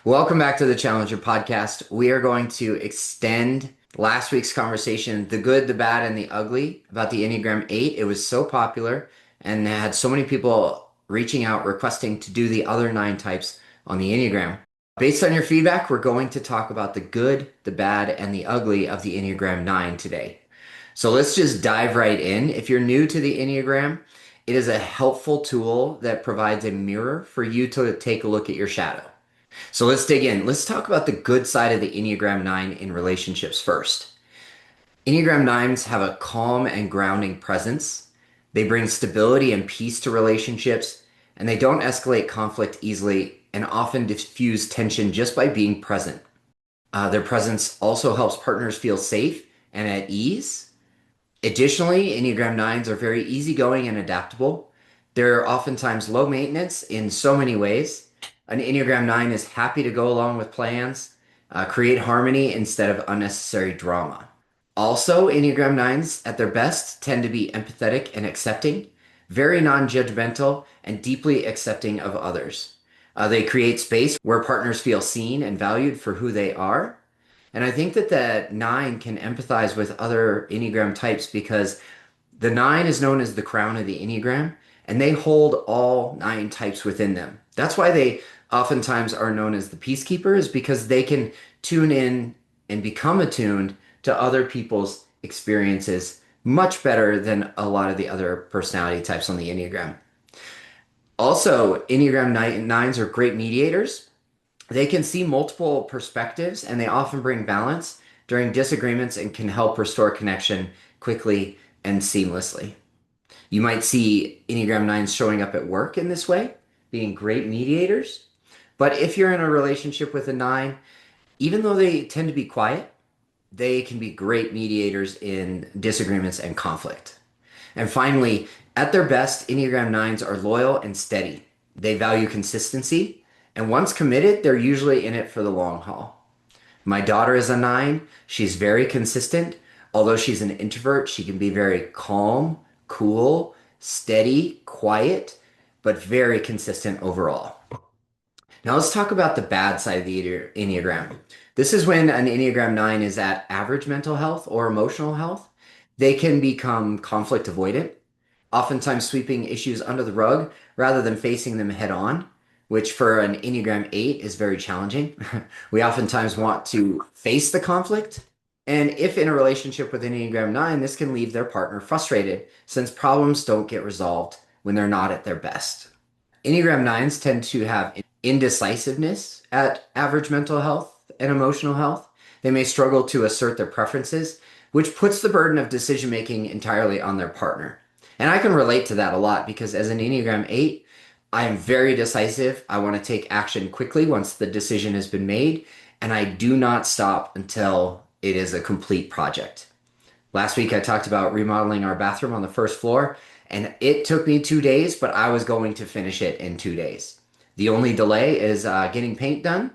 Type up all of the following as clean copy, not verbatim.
Welcome back to the Challenger podcast. We are going to extend last week's conversation, the good, the bad, and the ugly, about the Enneagram 8. It was so popular and had so many people reaching out requesting to do the other 9 types on the Enneagram. Based on your feedback, we're going to talk about the good, the bad, and the ugly of the Enneagram 9 today. So let's just dive right in. If you're new to the Enneagram, it is a helpful tool that provides a mirror for you to take a look at your shadow. So let's dig in. Let's talk about the good side of the Enneagram 9 in relationships first. Enneagram 9s have a calm and grounding presence. They bring stability and peace to relationships, and they don't escalate conflict easily and often diffuse tension just by being present. Their presence also helps partners feel safe and at ease. Additionally, Enneagram 9s are very easygoing and adaptable. They're oftentimes low maintenance in so many ways. An Enneagram 9 is happy to go along with plans, create harmony instead of unnecessary drama. Also, Enneagram 9s at their best tend to be empathetic and accepting, very non-judgmental, and deeply accepting of others. They create space where partners feel seen and valued for who they are. And I think that the 9 can empathize with other Enneagram types because the 9 is known as the crown of the Enneagram, and they hold all 9 types within them. That's why they oftentimes are known as the peacekeepers, because they can tune in and become attuned to other people's experiences much better than a lot of the other personality types on the Enneagram. Also, Enneagram 9s are great mediators. They can see multiple perspectives and they often bring balance during disagreements and can help restore connection quickly and seamlessly. You might see Enneagram 9s showing up at work in this way, being great mediators. But if you're in a relationship with a 9, even though they tend to be quiet, they can be great mediators in disagreements and conflict. And finally, at their best, Enneagram 9s are loyal and steady. They value consistency, and once committed, they're usually in it for the long haul. My daughter is a 9. She's very consistent. Although she's an introvert, she can be very calm, cool, steady, quiet, but very consistent overall. Now let's talk about the bad side of the Enneagram. This is when an Enneagram 9 is at average mental health or emotional health. They can become conflict avoidant, oftentimes sweeping issues under the rug rather than facing them head on, which for an Enneagram 8 is very challenging. We oftentimes want to face the conflict. And if in a relationship with an Enneagram 9, this can leave their partner frustrated since problems don't get resolved when they're not at their best. Enneagram 9s tend to have indecisiveness at average mental health and emotional health. They may struggle to assert their preferences, which puts the burden of decision making entirely on their partner. And I can relate to that a lot because as an Enneagram 8, I am very decisive. I want to take action quickly once the decision has been made, and I do not stop until it is a complete project. Last week, I talked about remodeling our bathroom on the first floor, and it took me 2 days, but I was going to finish it in 2 days. The only delay is getting paint done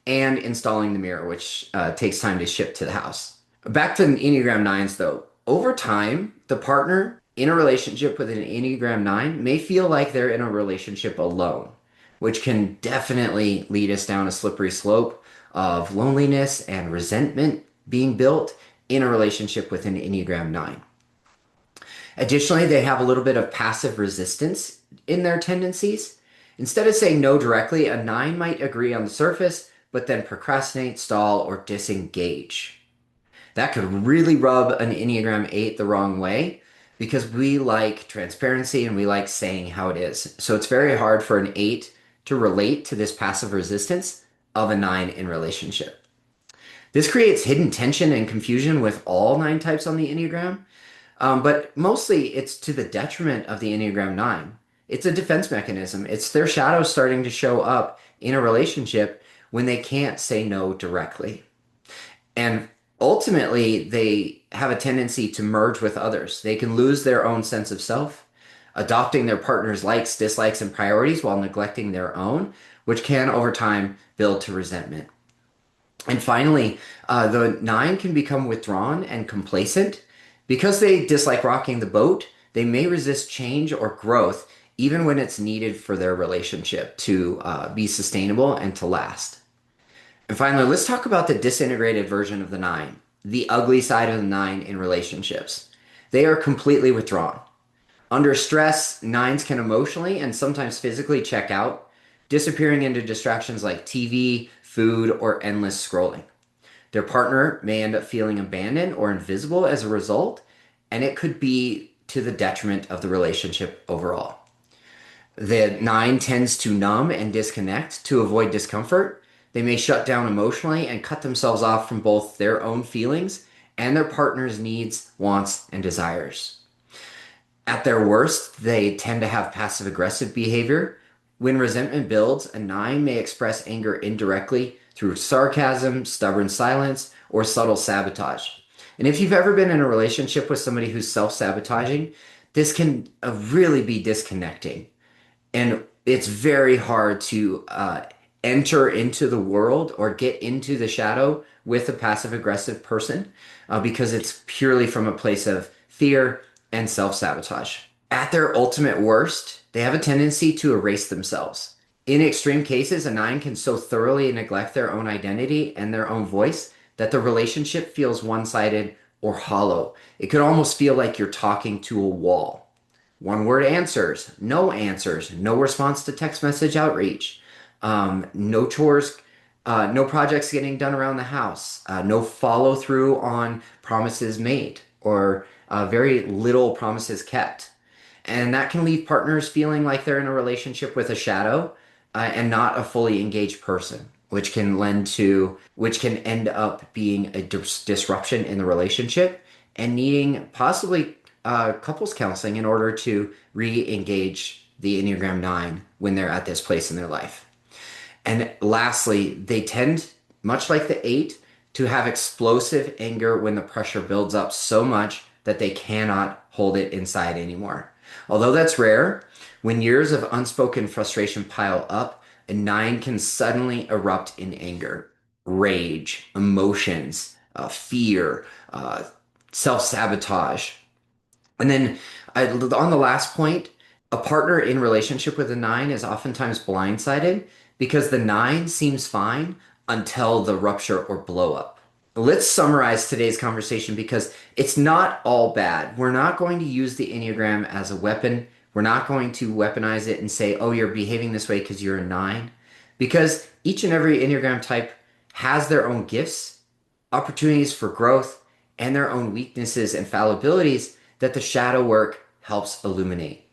and installing the mirror, which takes time to ship to the house. Back to Enneagram 9s, though. Over time, the partner in a relationship with an Enneagram 9 may feel like they're in a relationship alone, which can definitely lead us down a slippery slope of loneliness and resentment being built in a relationship with an Enneagram 9. Additionally, they have a little bit of passive resistance in their tendencies. Instead of saying no directly, a 9 might agree on the surface, but then procrastinate, stall, or disengage. That could really rub an Enneagram 8 the wrong way because we like transparency and we like saying how it is. So it's very hard for an 8 to relate to this passive resistance of a 9 in relationship. This creates hidden tension and confusion with all 9 types on the Enneagram, but mostly it's to the detriment of the Enneagram 9. It's a defense mechanism. It's their shadow starting to show up in a relationship when they can't say no directly. And ultimately, they have a tendency to merge with others. They can lose their own sense of self, adopting their partner's likes, dislikes, and priorities while neglecting their own, which can over time build to resentment. And finally, the 9 can become withdrawn and complacent. Because they dislike rocking the boat, they may resist change or growth, even when it's needed for their relationship to be sustainable and to last. And finally, let's talk about the disintegrated version of the nine, the ugly side of the nine in relationships. They are completely withdrawn. Under stress, nines can emotionally and sometimes physically check out, disappearing into distractions like TV, food, or endless scrolling. Their partner may end up feeling abandoned or invisible as a result, and it could be to the detriment of the relationship overall. The nine tends to numb and disconnect to avoid discomfort. They may shut down emotionally and cut themselves off from both their own feelings and their partner's needs, wants, and desires. At their worst, they tend to have passive aggressive behavior. When resentment builds, a nine may express anger indirectly through sarcasm, stubborn silence, or subtle sabotage. And if you've ever been in a relationship with somebody who's self sabotaging, this can really be disconnecting. And it's very hard to enter into the world or get into the shadow with a passive aggressive person because it's purely from a place of fear and self sabotage. At their ultimate worst, they have a tendency to erase themselves. In extreme cases, a nine can so thoroughly neglect their own identity and their own voice that the relationship feels one sided or hollow. It could almost feel like you're talking to a wall. One word answers, no response to text message outreach, no chores, no projects getting done around the house, no follow through on promises made, or very little promises kept. And that can leave partners feeling like they're in a relationship with a shadow and not a fully engaged person, which can end up being a disruption in the relationship and needing possibly couples counseling in order to re-engage the Enneagram 9 when they're at this place in their life. And lastly, they tend, much like the 8, to have explosive anger when the pressure builds up so much that they cannot hold it inside anymore. Although that's rare, when years of unspoken frustration pile up, a 9 can suddenly erupt in anger, rage, emotions, fear, self-sabotage. And then on the last point, a partner in relationship with a 9 is oftentimes blindsided because the 9 seems fine until the rupture or blow up. Let's summarize today's conversation because it's not all bad. We're not going to use the Enneagram as a weapon. We're not going to weaponize it and say, oh, you're behaving this way because you're a 9. Because each and every Enneagram type has their own gifts, opportunities for growth, and their own weaknesses and fallibilities that the shadow work helps illuminate.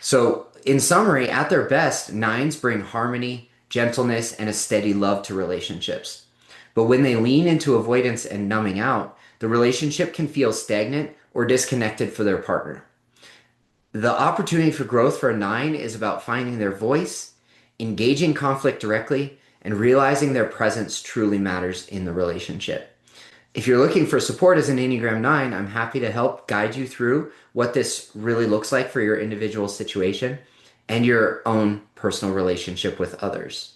So, in summary, at their best, 9s bring harmony, gentleness, and a steady love to relationships. But when they lean into avoidance and numbing out, the relationship can feel stagnant or disconnected for their partner. The opportunity for growth for a 9 is about finding their voice, engaging conflict directly, and realizing their presence truly matters in the relationship. If you're looking for support as an Enneagram 9, I'm happy to help guide you through what this really looks like for your individual situation and your own personal relationship with others.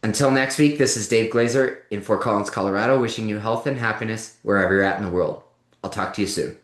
Until next week, this is Dave Glazer in Fort Collins, Colorado, wishing you health and happiness wherever you're at in the world. I'll talk to you soon.